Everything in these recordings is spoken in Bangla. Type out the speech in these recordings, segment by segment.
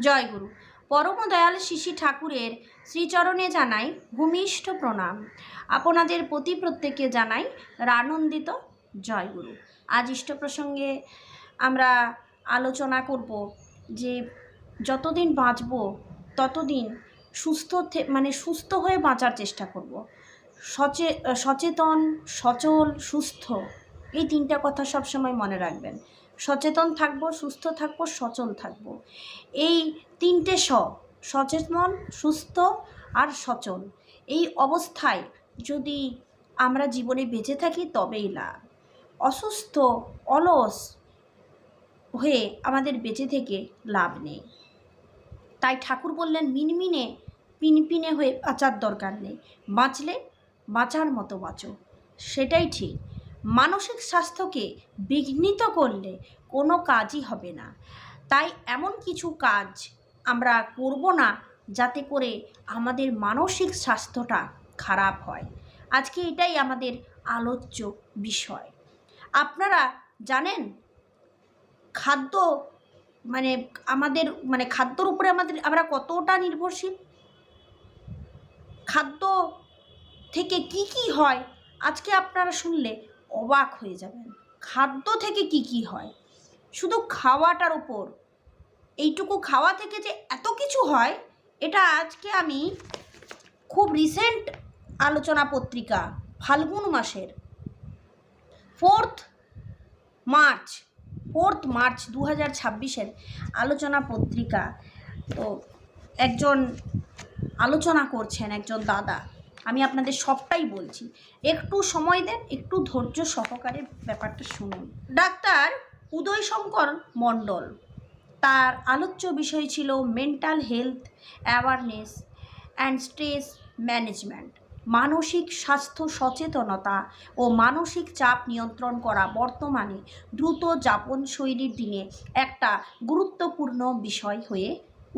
জয়গুরু। পরম দয়াল শিশি ঠাকুরের শ্রীচরণে জানাই ভূমিষ্ঠ প্রণাম। আপনাদের প্রতি প্রত্যেককে জানাই রানন্দিত জয়গুরু। আজ ইষ্ট প্রসঙ্গে আমরা আলোচনা করব যে যতদিন বাঁচব ততদিন সুস্থ হয়ে বাঁচার চেষ্টা করব। সচেতন, সচল, সুস্থ, এই তিনটা কথা সবসময় মনে রাখবেন। সচেতন থাকবো, সুস্থ থাকবো, সচল থাকবো। এই তিনটে সচেতন, সুস্থ আর সচল, এই অবস্থায় যদি আমরা জীবনে বেঁচে থাকি তবেই লাভ। অসুস্থ, অলস হয়ে আমাদের বেঁচে থেকে লাভ নেই। তাই ঠাকুর বললেন, মিনমিনে পিনপিনে হয়ে বাঁচার দরকার নেই, বাঁচলে বাঁচার মতো বাঁচো। সেটাই ঠিক। মানসিক স্বাস্থ্যকে বিঘ্নিত করলে কোনো কাজই হবে না। তাই এমন কিছু কাজ আমরা করব না যাতে করে আমাদের মানসিক স্বাস্থ্যটা খারাপ হয়। আজকে এটাই আমাদের আলোচ্য বিষয়। আপনারা জানেন খাদ্য খাদ্যর উপরে আমরা কতটা নির্ভরশীল। খাদ্য থেকে কি কি হয় আজকে আপনারা শুনলে অবাক হয়ে যাবেন। খাদ্য থেকে কি কি হয়, শুধু খাওয়াটার উপর, এইটুকু খাওয়া থেকে যে এত কিছু হয়, এটা আজকে আমি খুব রিসেন্ট আলোচনা পত্রিকা ফাল্গুন মাসের 4 মার্চ 2026 আলোচনা পত্রিকা। তো একজন আলোচনা করছেন, একজন দাদা। আমি আপনাদের সবটাই বলছি, একটু সময় দেন, একটু ধৈর্য সহকারে ব্যাপারটা শুনুন। ডাক্তার উদয়শঙ্কর মণ্ডল, তার আলোচ্য বিষয় ছিল mental health awareness and stress management. মানসিক স্বাস্থ্য সচেতনতা ও মানসিক চাপ নিয়ন্ত্রণ করা বর্তমানে দ্রুত যাপনশৈলীর দিনে একটা গুরুত্বপূর্ণ বিষয় হয়ে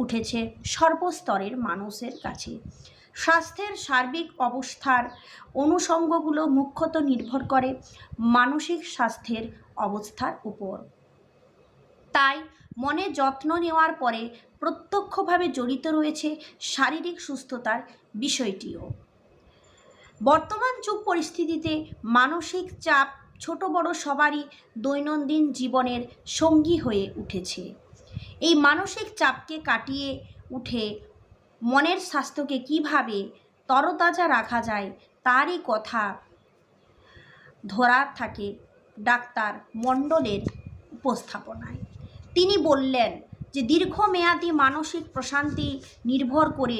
উঠেছে সর্বস্তরের মানুষের কাছে। স্বাস্থ্যের সার্বিক অবস্থার অনুষঙ্গগুলো মুখ্যত নির্ভর করে মানসিক স্বাস্থ্যের অবস্থার উপর। তাই মনের যত্ন নেওয়ার পরে প্রত্যক্ষভাবে জড়িত রয়েছে শারীরিক সুস্থতার বিষয়টিও। বর্তমান যুগ পরিস্থিতিতে মানসিক চাপ ছোট বড় সবারই দৈনন্দিন জীবনের সঙ্গী হয়ে উঠেছে। এই মানসিক চাপকে কাটিয়ে উঠে মনের স্বাস্থ্যকে কিভাবে তরতাজা রাখা যায় তারই কথা ধরা থাকে ডাক্তার মণ্ডলের উপস্থাপনায়। তিনি বললেন যে দীর্ঘমেয়াদী মানসিক প্রশান্তি নির্ভর করে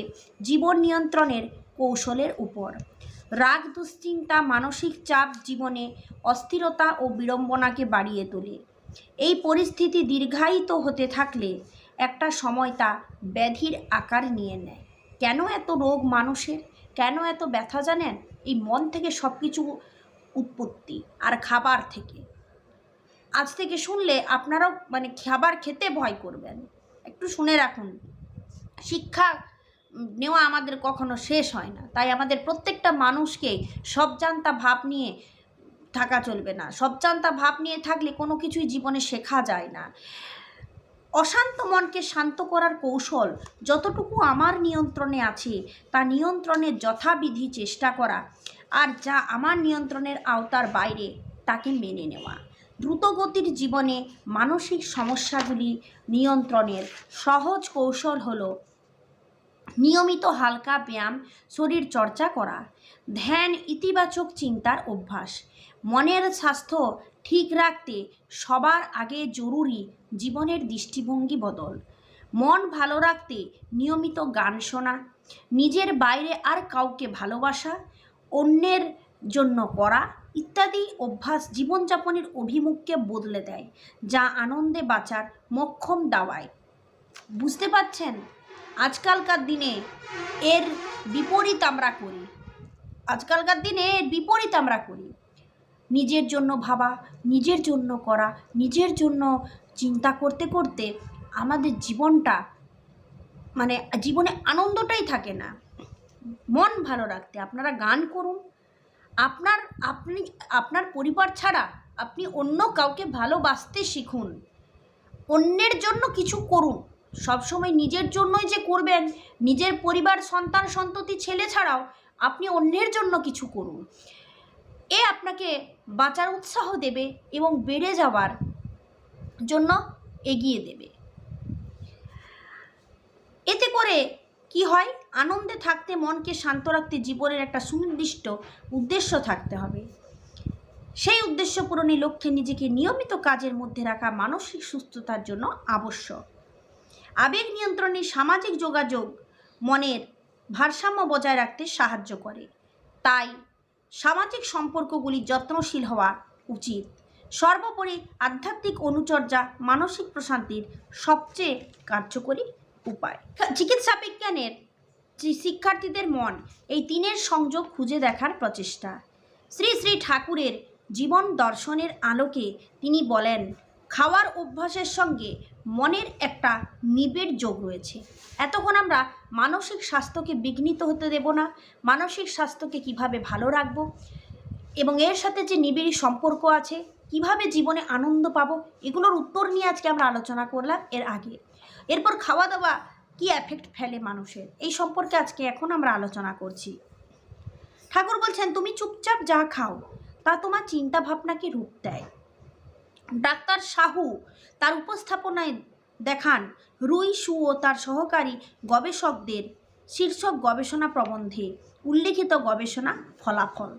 জীবন নিয়ন্ত্রণের কৌশলের উপর। রাগ, দুশ্চিন্তা, মানসিক চাপ জীবনে অস্থিরতা ও বিড়ম্বনাকে বাড়িয়ে তোলে। এই পরিস্থিতি দীর্ঘায়িত হতে থাকলে একটা সময় তা ব্যাধির আকার নিয়ে নেয়। কেন এত রোগ মানুষের, কেন এত ব্যথা জানেন? এই মন থেকে সব কিছু উৎপত্তি, আর খাবার থেকে। আজ থেকে শুনলে আপনারাও খাবার খেতে ভয় করবেন। একটু শুনে রাখুন, শিক্ষা নেওয়া আমাদের কখনো শেষ হয় না। তাই আমাদের প্রত্যেকটা মানুষকে সবজান্তা ভাব নিয়ে থাকা চলবে না। সবজান্তা ভাব নিয়ে থাকলে কোনো কিছুই জীবনে শেখা যায় না। অশান্ত মনকে শান্ত করার কৌশল যতটুকু আমার নিয়ন্ত্রণে আছে তা নিয়ন্ত্রণের যথাবিধি চেষ্টা করা, আর যা আমার নিয়ন্ত্রণের আওতার বাইরে তাকে মেনে নেওয়া। দ্রুতগতির জীবনে মানসিক সমস্যাগুলি নিয়ন্ত্রণের সহজ কৌশল হলো নিয়মিত হালকা ব্যায়াম, শরীর চর্চা করা, ধ্যান, ইতিবাচক চিন্তার অভ্যাস। মনের স্বাস্থ্য ঠিক রাখতে সবার আগে জরুরি জীবনের দৃষ্টিভঙ্গি বদল। মন ভালো রাখতে নিয়মিত গান শোনা, নিজের বাইরে আর কাউকে ভালোবাসা, অন্যের জন্য করা ইত্যাদি অভ্যাস জীবনযাপনের অভিমুখকে বদলে দেয়, যা আনন্দে বাঁচার মোক্ষম দাওয়ায়। বুঝতে পারছেন? আজকালকার দিনে এর বিপরীত আমরা করি। নিজের জন্য ভাবা, নিজের জন্য করা, নিজের জন্য চিন্তা করতে করতে আমাদের জীবনে আনন্দটাই থাকে না। মন ভালো রাখতে আপনারা গান করুন। আপনার পরিবার ছাড়া আপনি অন্য কাউকে ভালোবাসতে শিখুন। অন্যের জন্য কিছু করুন, সবসময় নিজের জন্যই যে করবেন, নিজের পরিবার, সন্তান সন্ততি, ছেলে ছাড়াও আপনি অন্যের জন্য কিছু করুন। এ আপনাকে বাঁচার উৎসাহ দেবে এবং বেড়ে যাওয়ার জন্য এগিয়ে দেবে। এতে করে কি হয়, আনন্দে থাকতে, মনকে শান্ত রাখতে জীবনের একটা সুনির্দিষ্ট উদ্দেশ্য থাকতে হবে। সেই উদ্দেশ্য পূরণের লক্ষ্যে নিজেকে নিয়মিত কাজের মধ্যে রাখা মানসিক সুস্থতার জন্য আবশ্যক। আবেগ নিয়ন্ত্রণে সামাজিক যোগাযোগ মনের ভারসাম্য বজায় রাখতে সাহায্য করে। তাই সামাজিক সম্পর্কগুলি যত্নশীল হওয়া উচিত। সর্বোপরি আধ্যাত্মিক অনুচর্যা মানসিক প্রশান্তির সবচেয়ে কার্যকরী উপায়। চিকিৎসা বিজ্ঞানের শিক্ষার্থীদের মন এই তিনের সংযোগ খুঁজে দেখার প্রচেষ্টা। শ্রী শ্রী ঠাকুরের জীবন দর্শনের আলোকে তিনি বলেন, খাওয়ার অভ্যাসের সঙ্গে মনের একটা নিবিড় যোগ রয়েছে। এতক্ষণ আমরা মানসিক স্বাস্থ্যকে বিঘ্নিত হতে দেব না, মানসিক স্বাস্থ্যকে কিভাবে ভালো রাখব এবং এর সাথে যে নিবিড় সম্পর্ক আছে, কিভাবে জীবনে আনন্দ পাবো, এগুলোর উত্তর নিয়ে আজকে আমরা আলোচনা করলাম এর আগে। এরপর খাওয়া দাওয়া কি এফেক্ট ফেলে মানুষের, এই সম্পর্কে আজকে এখন আমরা আলোচনা করছি। ঠাকুর বলছেন, তুমি চুপচাপ যা খাও তা তোমার চিন্তা ভাবনাকে রূপ দেয়। ডাক্তার সাহু তার উপস্থাপনায় দেখান রুই সু ও তার সহকারী গবেষকদের শীর্ষক গবেষণা প্রবন্ধে উল্লেখিত গবেষণা ফলাফল।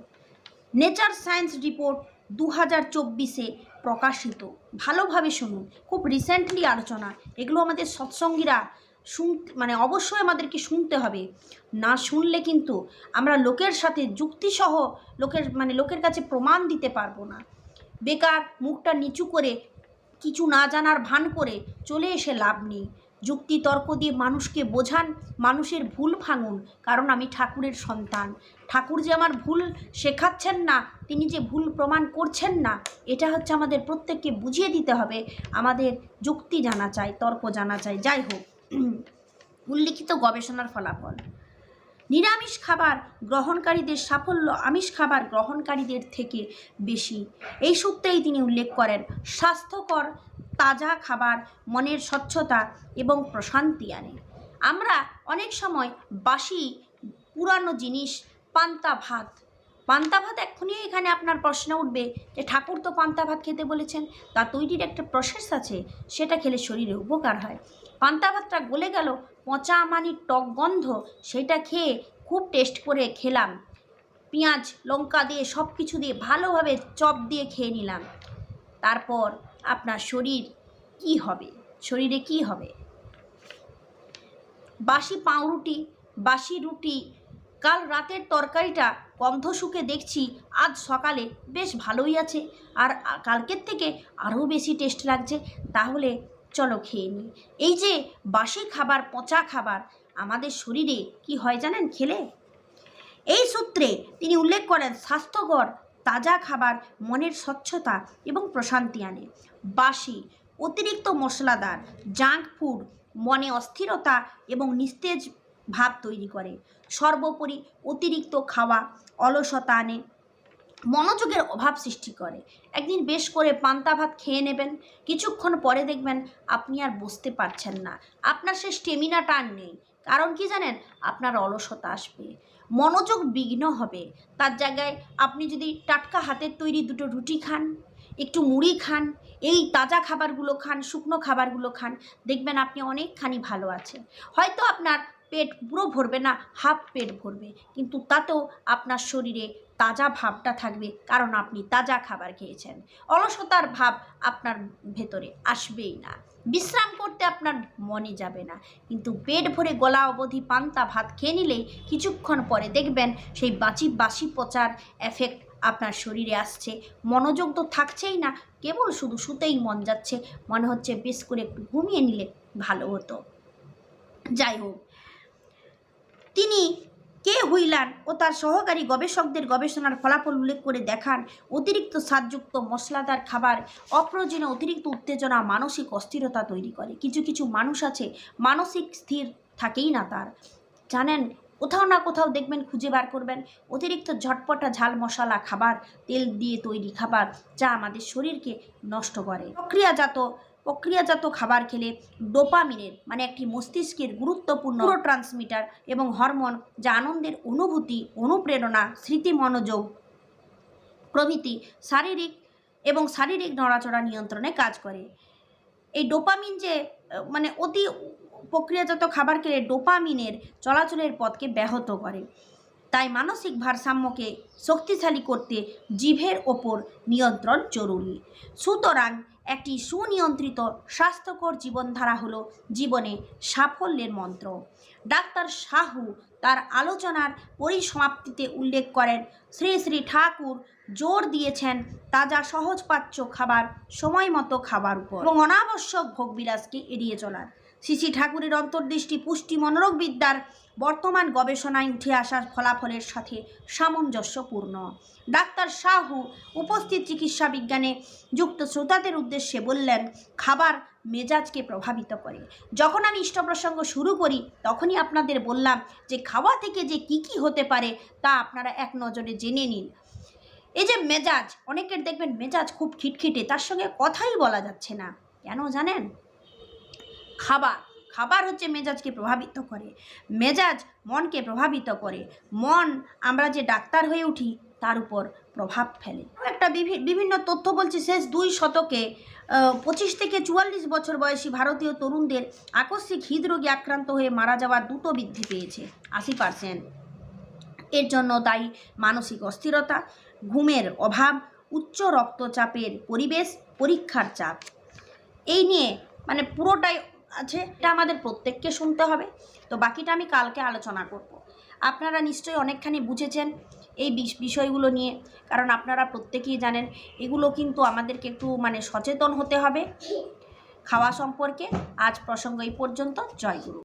নেচার সায়েন্স রিপোর্ট 2024 প্রকাশিত। ভালোভাবে শুনুন, খুব রিসেন্টলি আলোচনা, এগুলো আমাদের সৎসঙ্গীরা অবশ্যই আমাদেরকে শুনতে হবে। না শুনলে কিন্তু আমরা লোকের সাথে যুক্তিসহ লোকের কাছে প্রমাণ দিতে পারবো না। বেকার মুখটা নিচু করে কিছু না জানার ভান করে চলে এসে লাভ নেই। যুক্তি তর্ক দিয়ে মানুষকে বোঝান, মানুষের ভুল ভাঙুন, কারণ আমি ঠাকুরের সন্তান। ঠাকুর যে আমার ভুল শেখাচ্ছেন না, তিনি যে ভুল প্রমাণ করছেন না, এটা হচ্ছে আমাদের প্রত্যেককে বুঝিয়ে দিতে হবে। আমাদের যুক্তি জানা চাই, তর্ক জানা চাই। যাই হোক, উল্লিখিত গবেষণার ফলাফল। নিরামিষ খাবার গ্রহণকারীদের সাফল্য আমিষ খাবার গ্রহণকারীদের থেকে বেশি। এই সূত্রেই তিনি উল্লেখ করেন, স্বাস্থ্যকর তাজা খাবার মনের স্বচ্ছতা এবং প্রশান্তি আনে। আমরা অনেক সময় বাসি পুরানো জিনিস, পান্তা ভাত এক্ষুনি এখানে আপনার প্রশ্ন উঠবে যে ঠাকুর তো পান্তা ভাত খেতে বলেছেন, তা তৈরির একটা প্রসেস আছে, সেটা খেলে শরীরে উপকার হয়। পান্তা ভাতটা গলে গেল, পচা মানির টক গন্ধ, সেটা খেয়ে খুব টেস্ট করে খেলাম, পেঁয়াজ লঙ্কা দিয়ে সব কিছু দিয়ে ভালোভাবে চপ দিয়ে খেয়ে নিলাম। তারপর আপনার শরীরে কি হবে? বাসি পাউরুটি, বাসি রুটি, কাল রাতের তরকারিটা গন্ধ শুকে দেখছি আজ সকালে বেশ ভালোই আছে, আর কালকের থেকে আরও বেশি টেস্ট লাগছে, তাহলে চলো খেয়ে নিই। এই যে বাসি খাবার, পচা খাবার আমাদের শরীরে কি হয় জানেন খেলে? এই সূত্রে তিনি উল্লেখ করেন, স্বাস্থ্যকর তাজা খাবার মনের স্বচ্ছতা এবং প্রশান্তি আনে। বাসি, অতিরিক্ত মশলাদার, জাঙ্ক ফুড মনে অস্থিরতা এবং নিস্তেজ ভাব তৈরি করে। সর্বোপরি অতিরিক্ত খাওয়া অলসতা আনে, মনোযোগের অভাব সৃষ্টি করে। একদিন বেশ করে পান্তা ভাত খেয়ে নেবেন, কিছুক্ষণ পরে দেখবেন আপনি আর বসতে পারছেন না, আপনার সে স্টেমিনাটা আর নেই। কারণ কি জানেন? আপনার অলসতা আসবে, মনোযোগ বিঘ্ন হবে। তার জায়গায় আপনি যদি টাটকা হাতের তৈরি দুটো রুটি খান, একটু মুড়ি খান, এই তাজা খাবারগুলো খান, শুকনো খাবারগুলো খান, দেখবেন আপনি অনেকখানি ভালো আছেন। হয়তো আপনার পেট পুরো ভরবে না, হাফ পেট ভরবে, কিন্তু তাতেও আপনার শরীরে তাজা ভাবটা থাকবে, কারণ আপনি তাজা খাবার খেয়েছেন। অলসতার ভাব আপনার ভেতরে আসবেই না, বিশ্রাম করতে আপনার মনে যাবে না। কিন্তু পেট ভরে গলা অবধি পান্তা ভাত খেয়ে নিলেই কিছুক্ষণ পরে দেখবেন সেই বাসি পচার এফেক্ট আপনার শরীরে আসছে। মনোযোগ তো থাকছেই না, কেবল শুধু শুতেই মন যাচ্ছে, মনে হচ্ছে বেশ করে একটু ঘুমিয়ে নিলে ভালো হতো। যাই হোক, তিনি কে হুইলান ও তার সহকারী গবেষকদের গবেষণার ফলাফল উল্লেখ করে দেখান, অতিরিক্ত স্বাদযুক্ত মশলাদার খাবার অপ্রয়োজনীয় অতিরিক্ত উত্তেজনা, মানসিক অস্থিরতা তৈরি করে। কিছু মানুষ আছে মানসিক স্থির থাকেই না তার, জানেন, কোথাও না কোথাও দেখবেন, খুঁজে বার করবেন, অতিরিক্ত ঝটপটা ঝাল মশলা খাবার, তেল দিয়ে তৈরি খাবার, যা আমাদের শরীরকে নষ্ট করে। প্রক্রিয়াজাত প্রক্রিয়াজাত খাবার খেলে ডোপামিনের মানে একটি মস্তিষ্কের গুরুত্বপূর্ণ ট্রান্সমিটার এবং হরমোন যা আনন্দের অনুভূতি, অনুপ্রেরণা, স্মৃতি, মনোযোগ প্রভৃতি শারীরিক নড়াচড়া নিয়ন্ত্রণে কাজ করে। এই ডোপামিন যে মানে অতি প্রক্রিয়াজাত খাবার খেলে ডোপামিনের চলাচলের পথকে ব্যাহত করে, তাই মানসিক ভারসাম্যকে শক্তিশালী করতে জিভের ওপর নিয়ন্ত্রণ জরুরি। সুতরাং একটি সুনিয়ন্ত্রিত স্বাস্থ্যকর জীবনধারা হলো জীবনে সাফল্যের মন্ত্র। ডাক্তার সাহু তার আলোচনার পরিসমাপ্তিতে উল্লেখ করেন, শ্রী শ্রী ঠাকুর জোর দিয়েছেন তাজা সহজপাচ্য খাবার, সময় মতো খাবার উপর এবং অনাবশ্যক ভোগবিলাসকে এড়িয়ে চলার। শ্রী শ্রী ঠাকুরের অন্তর্দৃষ্টি পুষ্টি মনোরোগবিদ্যার বর্তমান গবেষণায় উঠে আসার ফলাফলের সাথে সামঞ্জস্যপূর্ণ। ডাক্তার সাহু উপস্থিত চিকিৎসা বিজ্ঞানে যুক্ত শ্রোতাদের উদ্দেশ্যে বললেন, খাবার মেজাজকে প্রভাবিত করে। যখন আমি ইষ্টপ্রসঙ্গ শুরু করি তখনই আপনাদের বললাম যে খাওয়া থেকে যে কি হতে পারে তা আপনারা এক নজরে জেনে নিন। এই যে মেজাজ, অনেকের দেখবেন মেজাজ খুব খিটখিটে, তার সঙ্গে কথাই বলা যাচ্ছে না, কেন জানেন? খাবার হচ্ছে মেজাজকে প্রভাবিত করে, মেজাজ মনকে প্রভাবিত করে, মন আমরা যে ডাক্তার হয়ে উঠি তার উপর প্রভাব ফেলে। একটা বিভিন্ন তথ্য বলছে, শেষ 2 শতকে 25 থেকে 44 বছর বয়সী ভারতীয় তরুণদের আকস্মিক হৃদরোগে আক্রান্ত হয়ে মারা যাওয়ার দ্রুত বৃদ্ধি পেয়েছে 80%। এর জন্য দায়ী মানসিক অস্থিরতা, ঘুমের অভাব, উচ্চ রক্তচাপের পরিবেশ, পরীক্ষার চাপ। এই নিয়ে মানে পুরোটাই আছে, এটা আমাদের প্রত্যেককে শুনতে হবে। তো বাকিটা আমি কালকে আলোচনা করব। আপনারা নিশ্চয়ই অনেকখানি বুঝেছেন এই বিষয়গুলো নিয়ে, কারণ আপনারা প্রত্যেকেই জানেন এগুলো কিন্তু আমাদেরকে একটু মানে সচেতন হতে হবে খাওয়া সম্পর্কে। আজ প্রসঙ্গ এই পর্যন্ত। জয় গুরু।